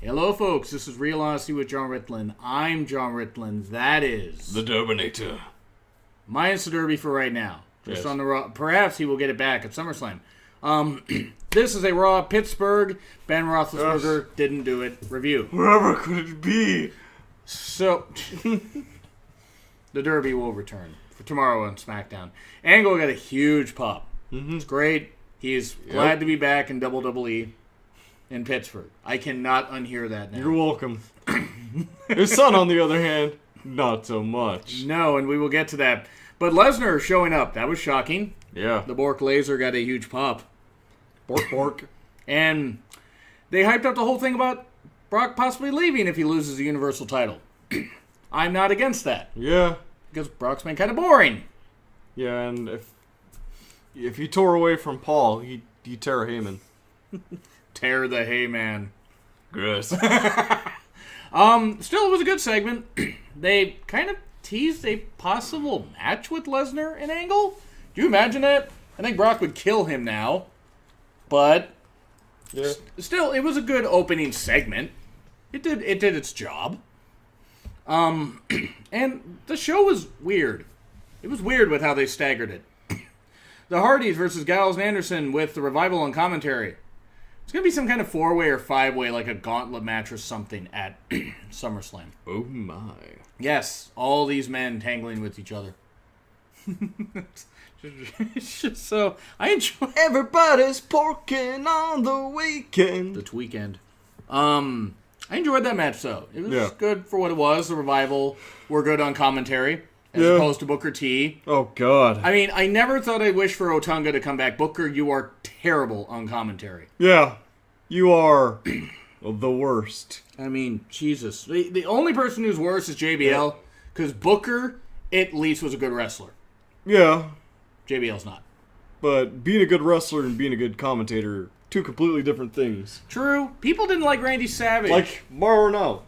Hello, folks. This is Real Honesty with John Ritland. I'm John Ritland. That is the Derbinator. Minus the Derby for right now. Just Yes. on the Raw. Perhaps he will get it back at SummerSlam. This is a Raw Pittsburgh. Ben Roethlisberger didn't do it. Review. Whoever could it be? So, the Derby will return for tomorrow on SmackDown. Angle got a huge pop. Mm-hmm. It's great. He's glad to be back in WWE in Pittsburgh. I cannot unhear that now. You're welcome. His son, on the other hand, not so much. No, and we will get to that. But Lesnar showing up, that was shocking. Yeah. The Bork laser got a huge pop. Bork. And they hyped up the whole thing about Brock possibly leaving if he loses the Universal title. I'm not against that. Yeah. Because Brock's been kind of boring. Yeah, and if he tore away from Paul, he'd tear Heyman. Tear the Heyman. Gross. Still, it was a good segment. They kind of teased a possible match with Lesnar and Angle. Do you imagine that? I think Brock would kill him now. But Yeah. still, it was a good opening segment. It did its job. And the show was weird. It was weird with how they staggered it. The Hardys versus Gallows and Anderson with the Revival on commentary. It's going to be some kind of 4-way or 5-way, like a gauntlet match or something at SummerSlam. Oh my. Yes, all these men tangling with each other. It's just so... I enjoy... Everybody's porking on the weekend. The weekend. I enjoyed that match, though. It was good for what it was. The Revival were good on commentary, as opposed to Booker T. Oh, God. I mean, I never thought I'd wish for Otunga to come back. Booker, you are terrible on commentary. Yeah. You are the worst. I mean, Jesus. The only person who's worse is JBL, because Booker, at least, was a good wrestler. Yeah. JBL's not. But being a good wrestler and being a good commentator, two completely different things. True. People didn't like Randy Savage. Like Mauro now.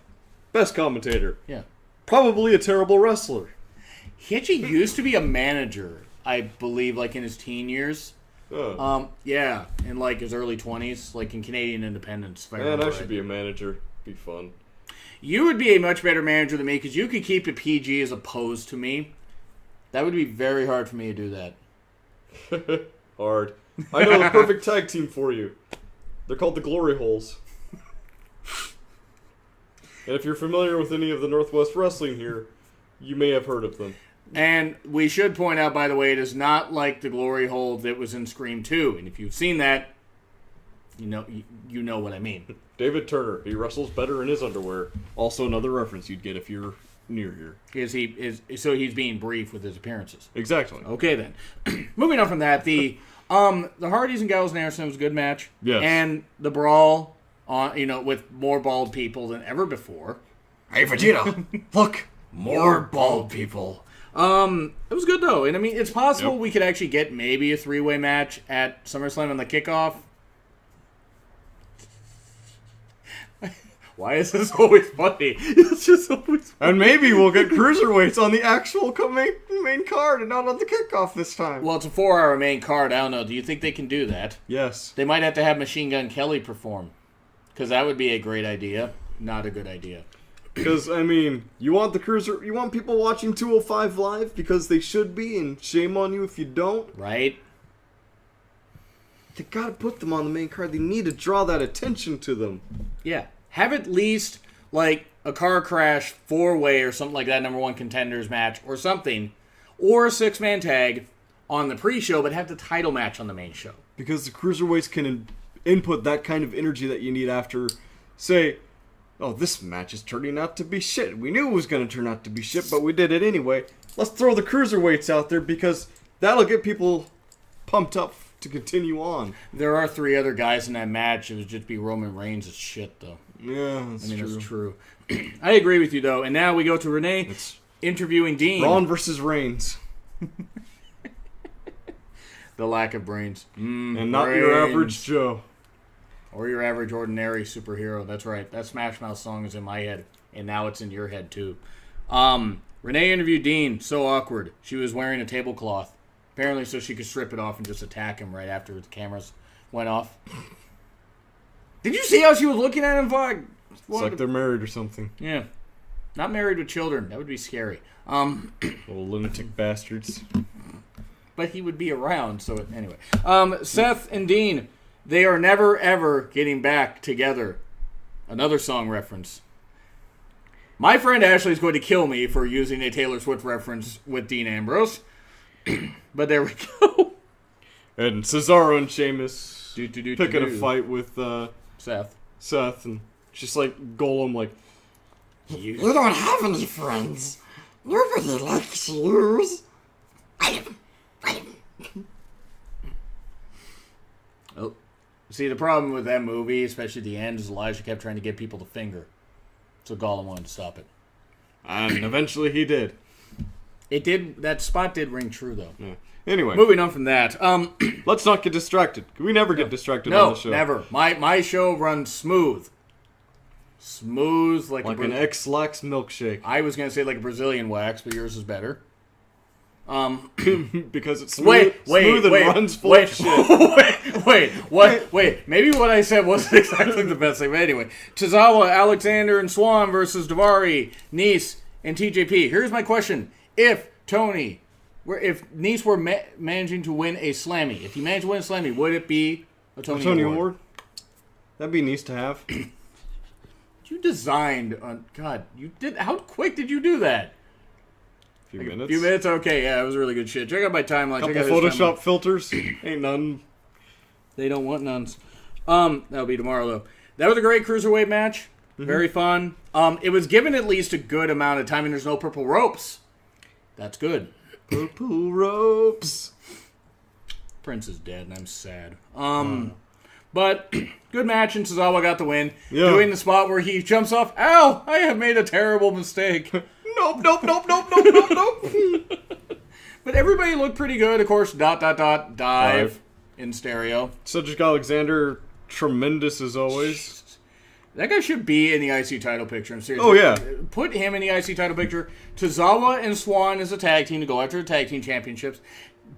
Best commentator. Yeah. Probably a terrible wrestler. He actually used to be a manager, I believe, like in his teen years. Yeah, in like his early 20s, like in Canadian Independence. Man, I should be a manager. Be fun. You would be a much better manager than me because you could keep it PG as opposed to me. That would be very hard for me to do that. Hard. I know the perfect tag team for you. They're called the Glory Holes. And if you're familiar with any of the Northwest Wrestling here, you may have heard of them. And we should point out, by the way, it is not like the Glory Hole that was in Scream 2. And if you've seen that, you know what I mean. David Turner. He wrestles better in his underwear. Also another reference you'd get if you're near here. So he's being brief with his appearances. Exactly. Okay, then. Moving on from that, the Hardys and Gallows and Anderson was a good match. Yes. And the brawl, with more bald people than ever before. Hey, Vegeta, look, more bald people. It was good, though. And, I mean, it's possible we could actually get maybe a 3-way match at SummerSlam on the kickoff. Why is this always funny? It's just always funny. And maybe we'll get cruiserweights on the actual main card and not on the kickoff this time. Well, it's a 4-hour main card. I don't know. Do you think they can do that? Yes. They might have to have Machine Gun Kelly perform. Because that would be a great idea. Not a good idea. Because, I mean, you want people watching 205 Live because they should be, and shame on you if you don't. Right? They gotta put them on the main card. They need to draw that attention to them. Yeah. Have at least, like, a car crash 4-way or something like that, number 1 contenders match or something. Or a 6-man tag on the pre-show, but have the title match on the main show. Because the cruiserweights can input that kind of energy that you need after, say, oh, this match is turning out to be shit. We knew it was going to turn out to be shit, but we did it anyway. Let's throw the cruiserweights out there because that'll get people pumped up to continue on. There are 3 other guys in that match. It would just be Roman Reigns as shit, though. Yeah, that's true. That's true. I agree with you, though. And now we go to Renee interviewing Dean. Braun versus Reigns. The lack of brains. And not your average Joe. Or your average ordinary superhero. That's right. That Smash Mouth song is in my head. And now it's in your head, too. Renee interviewed Dean. So awkward. She was wearing a tablecloth. Apparently so she could strip it off and just attack him right after the cameras went off. Did you see how she was looking at him, Vog? It's like they're married or something. Yeah. Not married with children. That would be scary. Little lunatic bastards. But he would be around, so anyway. Seth and Dean, they are never, ever getting back together. Another song reference. My friend Ashley is going to kill me for using a Taylor Swift reference with Dean Ambrose. But there we go. And Cesaro and Sheamus picking a fight with Seth. And just like Golem, like, you don't have any friends. Nobody likes yours. Oh. See, the problem with that movie, especially at the end, is Elijah kept trying to get people to finger. So Gollum wanted to stop it. And eventually he did. It did. That spot did ring true, though. Yeah. Anyway. Moving on from that. Let's not get distracted. We never get distracted no, on the show. Never. My show runs smooth. Smooth like an X-Lax milkshake. I was going to say like a Brazilian wax, but yours is better. Because it's smooth, smooth and runs full of shit. Wait. Maybe what I said wasn't exactly the best thing. But anyway, Tozawa, Alexander, and Swan versus Daivari, Nice, and TJP. Here's my question: if Nice were managing to win a Slammy, if he managed to win a Slammy, would it be a Tony Award? That'd be nice to have. You designed on God. You did. How quick did you do that? A few minutes. A few minutes. Okay, yeah, it was really good shit. Check out my timeline. Couple Photoshop filters. Ain't none. They don't want nuns. That'll be tomorrow though. That was a great cruiserweight match. Mm-hmm. Very fun. It was given at least a good amount of time, and there's no purple ropes. That's good. Purple ropes. Prince is dead, and I'm sad. But good match, and Tozawa got the win. Yeah. Doing the spot where he jumps off. Ow! I have made a terrible mistake. Nope. But everybody looked pretty good. Of course, ... dive in stereo. Cedric Alexander, tremendous as always. That guy should be in the IC title picture. I'm serious. Oh, yeah. Put him in the IC title picture. Tozawa and Swan as a tag team to go after the tag team championships.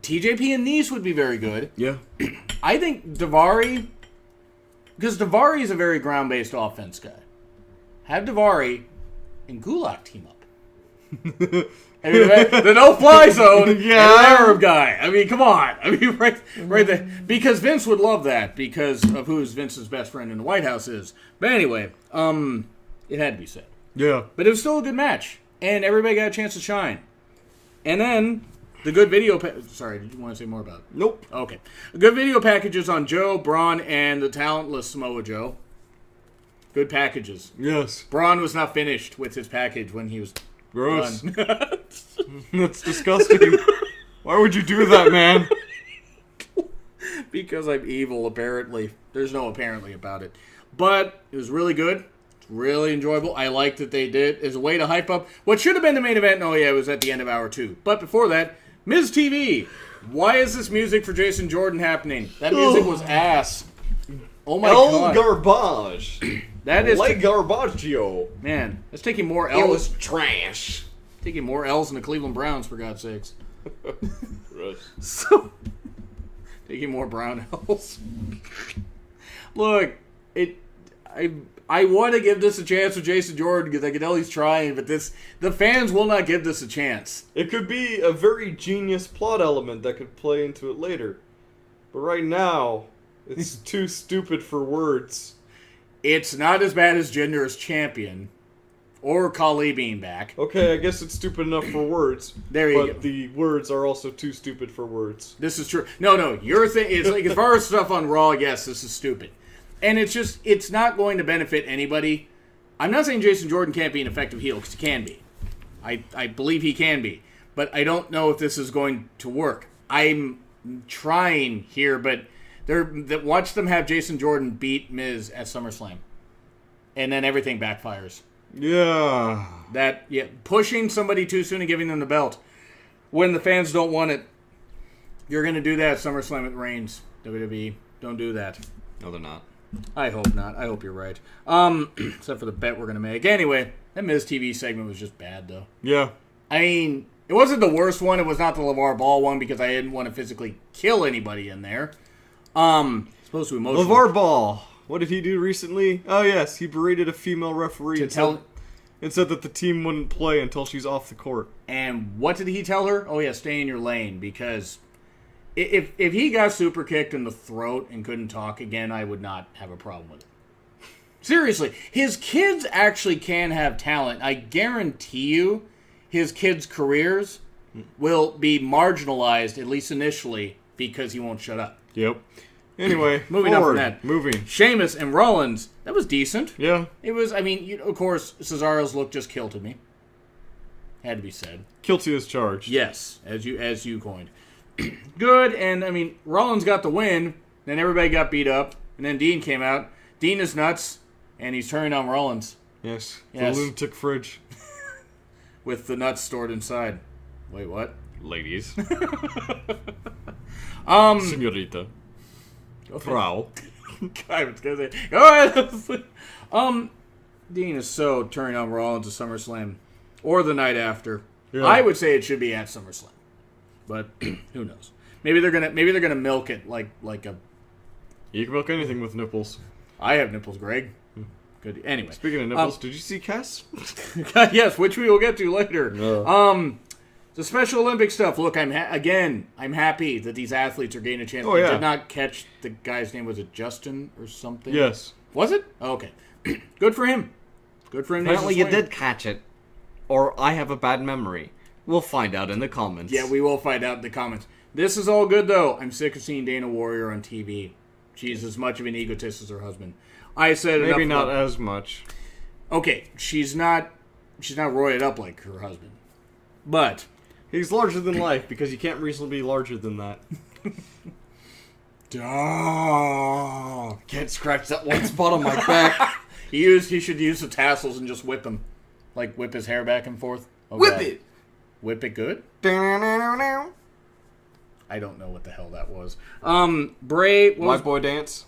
TJP and Nice would be very good. Yeah. I think Daivari... Because Daivari is a very ground-based offense guy. Have Daivari and Gulak team up. I mean, the no-fly zone, yeah. And an Arab guy. I mean, come on. I mean, right there. Because Vince would love that because of who's Vince's best friend in the White House is. But anyway, it had to be said. Yeah. But it was still a good match, and everybody got a chance to shine. And then the good video. Sorry, did you want to say more about it? Nope. Okay. Good video packages on Joe, Braun, and the talentless Samoa Joe. Good packages. Yes. Braun was not finished with his package when he was gross. done. That's disgusting. Why would you do that, man? Because I'm evil, apparently. There's no apparently about it. But it was really good. It's really enjoyable. I like that they did as a way to hype up what should have been the main event. Oh, yeah, it was at the end of hour 2. But before that, Ms. TV. Why is this music for Jason Jordan happening? That music was ass. Oh, my God. Garbage. That is like Garbaggio. Man, that's taking more L's. It was trash. Taking more L's than the Cleveland Browns, for God's sakes. Right. So, taking more Brown L's. Look, I want to give this a chance with Jason Jordan because I can tell he's trying, but the fans will not give this a chance. It could be a very genius plot element that could play into it later. But right now, it's too stupid for words. It's not as bad as Jinder as champion. Or Kali being back. Okay, I guess it's stupid enough for words. There you go. But the words are also too stupid for words. This is true. No, your thing is like as far as stuff on Raw, yes, this is stupid. And it's not going to benefit anybody. I'm not saying Jason Jordan can't be an effective heel, because he can be. I believe he can be. But I don't know if this is going to work. I'm trying here, but watch them have Jason Jordan beat Miz at SummerSlam. And then everything backfires. Yeah. Pushing somebody too soon and giving them the belt when the fans don't want it. You're going to do that at SummerSlam with Reigns, WWE. Don't do that. No, they're not. I hope not. I hope you're right. Except for the bet we're going to make. Anyway, that Miz TV segment was just bad, though. Yeah. I mean, it wasn't the worst one. It was not the LeVar Ball one because I didn't want to physically kill anybody in there. Supposed to emotionally. LeVar Ball. What did he do recently? Oh yes, he berated a female referee and said that the team wouldn't play until she's off the court. And what did he tell her? Oh yeah, stay in your lane, because if he got super kicked in the throat and couldn't talk again, I would not have a problem with it. Seriously, his kids actually can have talent. I guarantee you his kids' careers will be marginalized, at least initially, because he won't shut up. Yep. Anyway, moving on from that. Moving. Sheamus and Rollins, that was decent. Yeah. It was, I mean, of course, Cesaro's look just killed me. Had to be said. Guilty as charged. Yes, as you coined. Good, and I mean, Rollins got the win, then everybody got beat up, and then Dean came out. Dean is nuts, and he's turning on Rollins. Yes. Yes. The lunatic fridge. With the nuts stored inside. Wait, what? Ladies. Senorita. Frau. I was gonna say, go ahead. Dean is so turning on Rollins at SummerSlam, or the night after. Yeah. I would say it should be at SummerSlam, but who knows? Maybe they're gonna milk it like a. You can milk anything with nipples. I have nipples, Greg. Good. Anyway, speaking of nipples, did you see Cass? Yes, which we will get to later. No. The Special Olympic stuff. Look, I'm happy that these athletes are getting a chance. Oh, yeah. I did not catch the guy's name. Was it Justin or something? Yes. Was it? Oh, okay. Good for him. Good for him. Apparently you did catch it. Or I have a bad memory. We'll find out in the comments. Yeah, we will find out in the comments. This is all good, though. I'm sick of seeing Dana Warrior on TV. She's as much of an egotist as her husband. I said maybe not as much. Okay, she's not roided up like her husband. But he's larger than life because you can't reasonably be larger than that. Duh. Can't scratch that one spot on my back. He should use the tassels and just whip him. Like whip his hair back and forth. Oh, whip God. it! Whip it good? I don't know what the hell that was. Bray... White boy dance?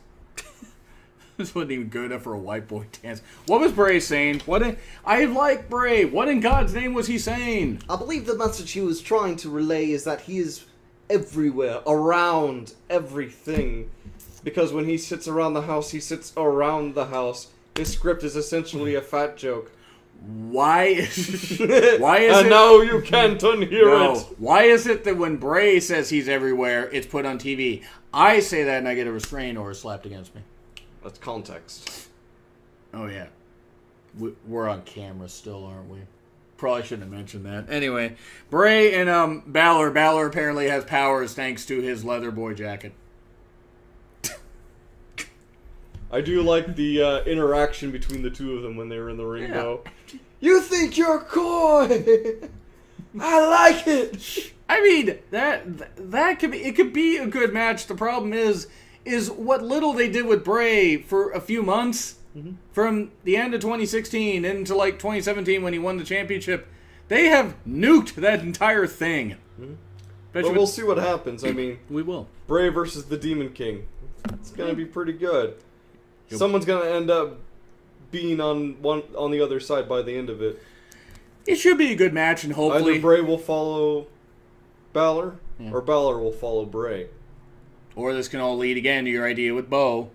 This wasn't even good enough for a white boy dance. What was Bray saying? I like Bray. What in God's name was he saying? I believe the message he was trying to relay is that he is everywhere, around everything. Because when he sits around the house, he sits around the house. His script is essentially a fat joke. Why is it... now you can't unhear it. Why is it that when Bray says he's everywhere, it's put on TV? I say that and I get a restraint order slapped against me. That's context. Oh, yeah. We're on camera still, aren't we? Probably shouldn't have mentioned that. Anyway, Bray and Balor. Balor apparently has powers thanks to his leather boy jacket. I do like the interaction between the two of them when they were in the ring, though. You think you're coy? I like it. I mean, that could be... It could be a good match. The problem is what little they did with Bray for a few months, from the end of 2016 into like 2017 when he won the championship. They have nuked that entire thing. But we'll see what happens. I mean, we will. Bray versus the Demon King. It's gonna be pretty good. Someone's gonna end up being on the other side by the end of it. It should be a good match, and hopefully either Bray will follow Balor, or Balor will follow Bray. Or this can all lead again to your idea with Bo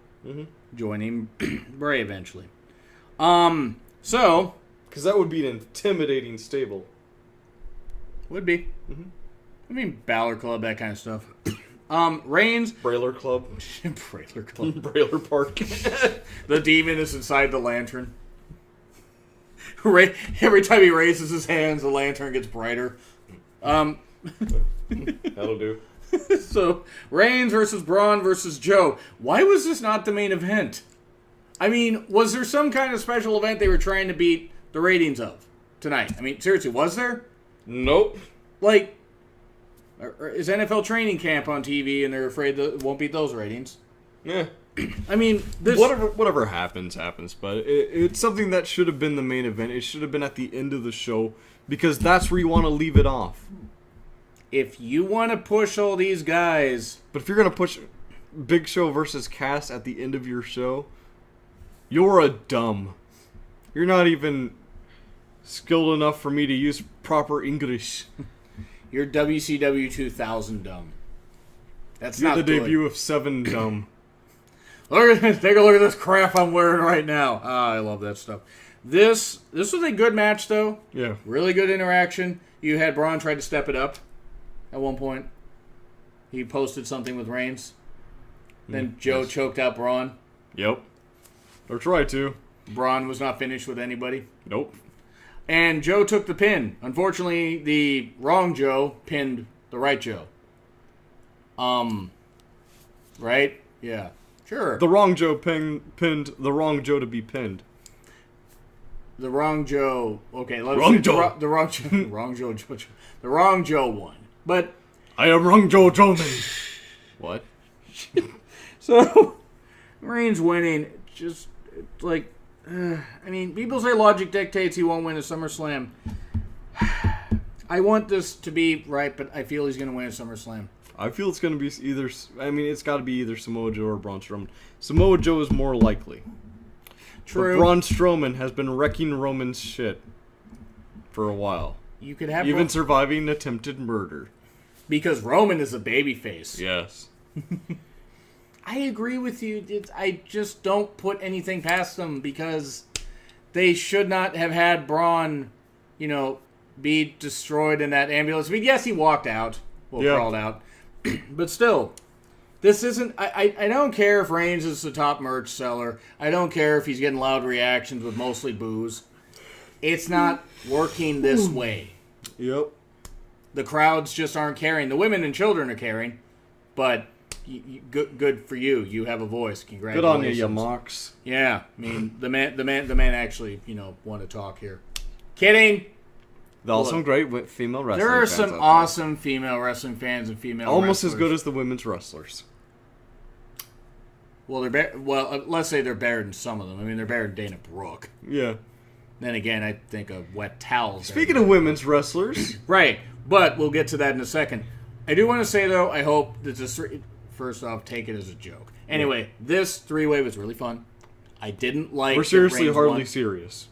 joining Bray eventually. So... Because that would be an intimidating stable. Would be. I mean, Balor Club, that kind of stuff. Reigns... Brailer Club. Brailer Club. Brailer Park. The demon is inside the lantern. Every time he raises his hands, the lantern gets brighter. That'll do. So, Reigns versus Braun versus Joe. Why was this not the main event? I mean, was there some kind of special event they were trying to beat the ratings of tonight? I mean, seriously, was there? Nope. Like, is NFL training camp on TV and they're afraid that it won't beat those ratings? Yeah. I mean, whatever happens, but it's something that should have been the main event. It should have been at the end of the show because that's where you want to leave it off. If you want to push all these guys... But if you're going to push Big Show versus Cass at the end of your show, you're a dumb. You're not even skilled enough for me to use proper English. You're WCW 2000 dumb. That's You're not the good. debut of 7 dumb. Take a look at this crap I'm wearing right now. Ah, I love that stuff. This was a good match, though. Yeah. Really good interaction. You had Braun try to step it up at one point. He posted something with Reigns. Then Joe choked out Braun. Yep. Or tried to. Braun was not finished with anybody. Nope. And Joe took the pin. Unfortunately, the wrong Joe pinned the right Joe. Right? Yeah. Sure. The wrong Joe pinned the wrong Joe to be pinned. The wrong Joe. Okay, let's Wrong say Joe. The wrong Joe. Wrong Joe. The wrong Joe won. But I am wrong Joe Joman. What? so Reigns winning, just like, I mean, people say logic dictates he won't win a SummerSlam. I want this to be right, but I feel he's going to win a SummerSlam. I feel it's going to be either. I mean, it's got to be either Samoa Joe or Braun Strowman. Samoa Joe is more likely. True. But Braun Strowman has been wrecking Roman's shit for a while. You could have even surviving attempted murder. Because Roman is a babyface. Yes. I agree with you. I just don't put anything past them because they should not have had Braun, be destroyed in that ambulance. I mean, yes, he walked out. Crawled out. But still, this isn't... I don't care if Reigns is the top merch seller. I don't care if he's getting loud reactions with mostly boos. It's not working this way. Yep. The crowds just aren't caring. The women and children are caring, but good for you. You have a voice. Congratulations. Good on you, you mocks. Yeah, I mean the man actually want to talk here. Kidding. Also, some great female wrestling. There are fans some awesome female wrestling fans and female almost wrestlers. as good as the women's wrestlers. Well, let's say they're better than some of them. I mean, they're better than Dana Brooke. Yeah. Then again, I think of wet towels. Speaking of women's wrestlers, right? But we'll get to that in a second. I do want to say though, I hope that this. First off, take it as a joke. Anyway, this three-way was really fun. I didn't like. We're seriously Reigns hardly won. serious.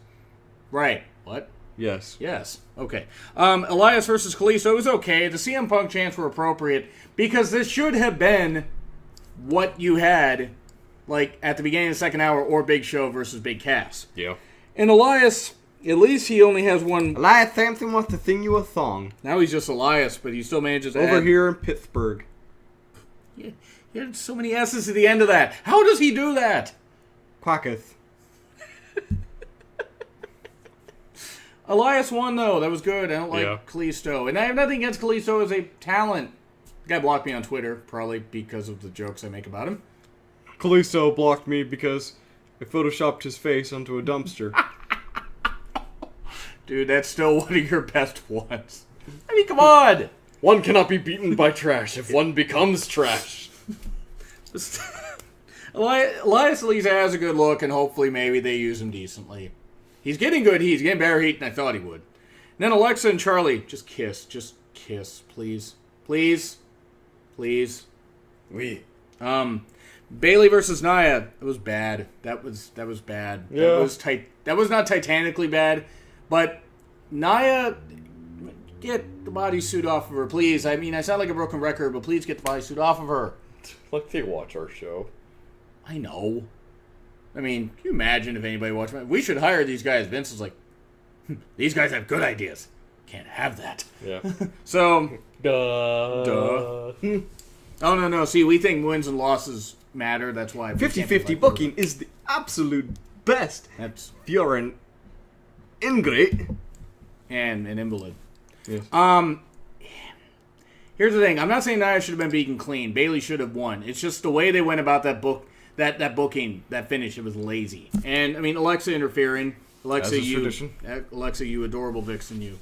Right. What? Yes. Yes. Okay. Elias versus Kalisto was okay. The CM Punk chants were appropriate because this should have been what you had, like at the beginning of the second hour, or Big Show versus Big Cass. Yeah. And Elias, at least he only has one. Elias Sampson wants to sing you a song. Now he's just Elias, but he still manages to over add, here in Pittsburgh. Yeah, he had so many S's at the end of that. How does he do that? Quacketh. Elias won, though. That was good. I don't like Kalisto. And I have nothing against Kalisto as a talent. The guy blocked me on Twitter, probably because of the jokes I make about him. Kalisto blocked me because I photoshopped his face onto a dumpster. Dude, that's still one of your best ones. I mean, come on! One cannot be beaten by trash if one becomes trash. Elias at least has a good look, and hopefully maybe they use him decently. He's getting good heat. He's getting better heat than I thought he would. And then Alexa and Charlie, just kiss. Just kiss, please. Please. Please. We. Bailey versus Nia. It was bad. That was bad. Yeah. That was not titanically bad, but Nia, get the bodysuit off of her, please. I mean, I sound like a broken record, but please get the bodysuit off of her. Like they watch our show. I know. I mean, can you imagine if anybody watched my... We should hire these guys. Vince is like, these guys have good ideas. Can't have that. Yeah. So... Duh. Oh, no. See, we think wins and losses matter. That's why... 50-50 booking is the absolute best. That's... If you're an ingrate. And an invalid. Yes. Here's the thing. I'm not saying Nia should have been beaten clean. Bailey should have won. It's just the way they went about that booking, that finish, it was lazy. And, I mean, Alexa interfering. Alexa, you adorable vixen, you.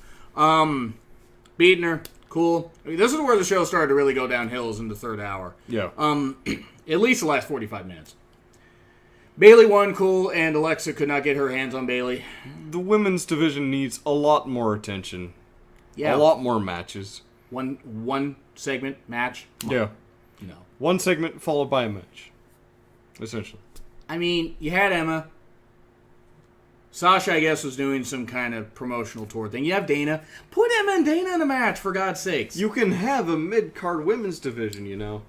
Beating her, cool. I mean, this is where the show started to really go downhill, is in the third hour. Yeah. At least the last 45 minutes. Bailey won, cool, and Alexa could not get her hands on Bailey. The women's division needs a lot more attention. Yeah. A lot more matches. One segment match. Yeah. No. One segment followed by a match. Essentially. I mean, you had Emma. Sasha, I guess, was doing some kind of promotional tour thing. You have Dana. Put Emma and Dana in a match, for God's sakes. You can have a mid-card women's division, you know.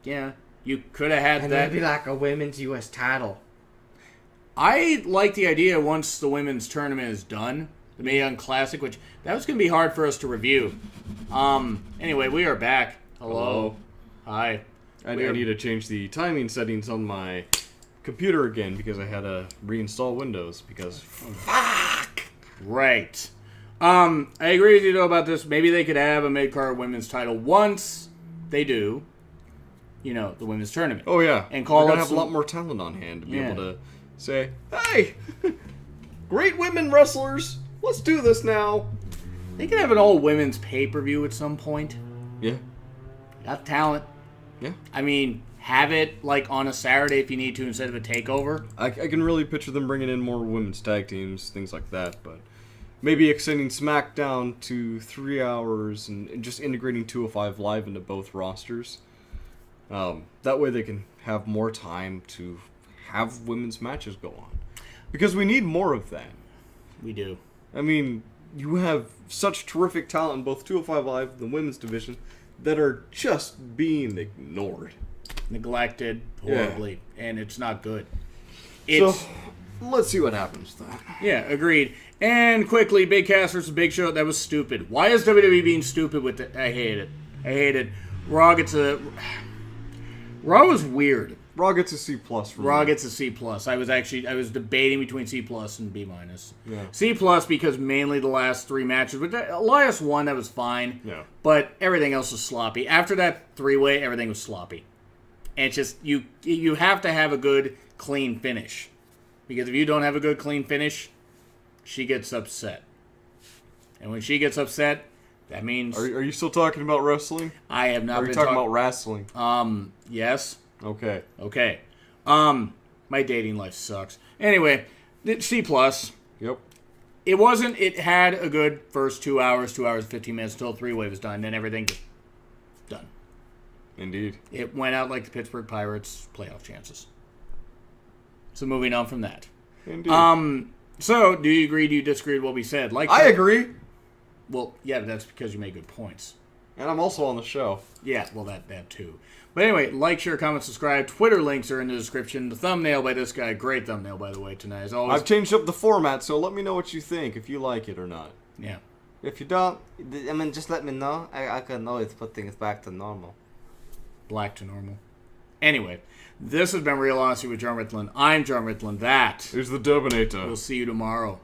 Yeah. You could have had And that. maybe like a women's U.S. title. I like the idea once the women's tournament is done, the Mae Young Classic, which that was going to be hard for us to review. Anyway, we are back. Hello. Hi. I need to change the timing settings on my computer again because I had to reinstall Windows because Fuck. Right. I agree with you though about this. Maybe they could have a mid-card women's title once they do, the women's tournament. oh yeah, And call they're up gonna have some- a lot more talent on hand to be Yeah. able to say, "Hey, great women wrestlers, let's do this now." They could have an all women's pay-per-view at some point. Yeah, Got talent. yeah. I mean, have it like on a Saturday if you need to instead of a takeover. I can really picture them bringing in more women's tag teams, things like that, but maybe extending SmackDown to 3 hours and just integrating 205 Live into both rosters. That way they can have more time to have women's matches go on. Because we need more of that. We do. I mean, you have such terrific talent in both 205 Live and the women's division that are just being ignored. Neglected horribly, and it's not good. So, It's let's see what happens then. yeah, agreed. And quickly, Big Cass versus Big Show. That was stupid. Why is WWE being stupid with it? I hate it. I hate it. Raw gets a. Raw was weird. Raw gets a C plus from Raw me. gets a C plus. I was debating between C plus and B minus. Yeah. C plus because mainly the last 3 matches. But Elias won. That was fine. Yeah. But everything else was sloppy. After that 3-way, everything was sloppy. And it's just you have to have a good clean finish, because if you don't have a good clean finish, she gets upset. And when she gets upset, that means Are you still talking about wrestling? I have not Or are been you talking about wrestling? yes. Okay. Okay. My dating life sucks. Anyway, C plus. Yep. It had a good first 2 hours, 2 hours 15 minutes until 3-way was done, then everything just done. Indeed. It went out like the Pittsburgh Pirates playoff chances. So moving on from that. Indeed. So do you agree, do you disagree with what we said? Like I agree. Well, yeah, but that's because you made good points. And I'm also on the show. Yeah, well, that too. But anyway, like, share, comment, subscribe. Twitter links are in the description. The thumbnail by this guy, great thumbnail, by the way, tonight. As always, I've changed up the format, so let me know what you think, if you like it or not. yeah. If you don't, I mean, just let me know. I can always put things back to normal. Black to normal. Anyway, this has been Real Honesty with John Ritland. I'm John Ritland. That. here's the Durbinator. We'll see you tomorrow.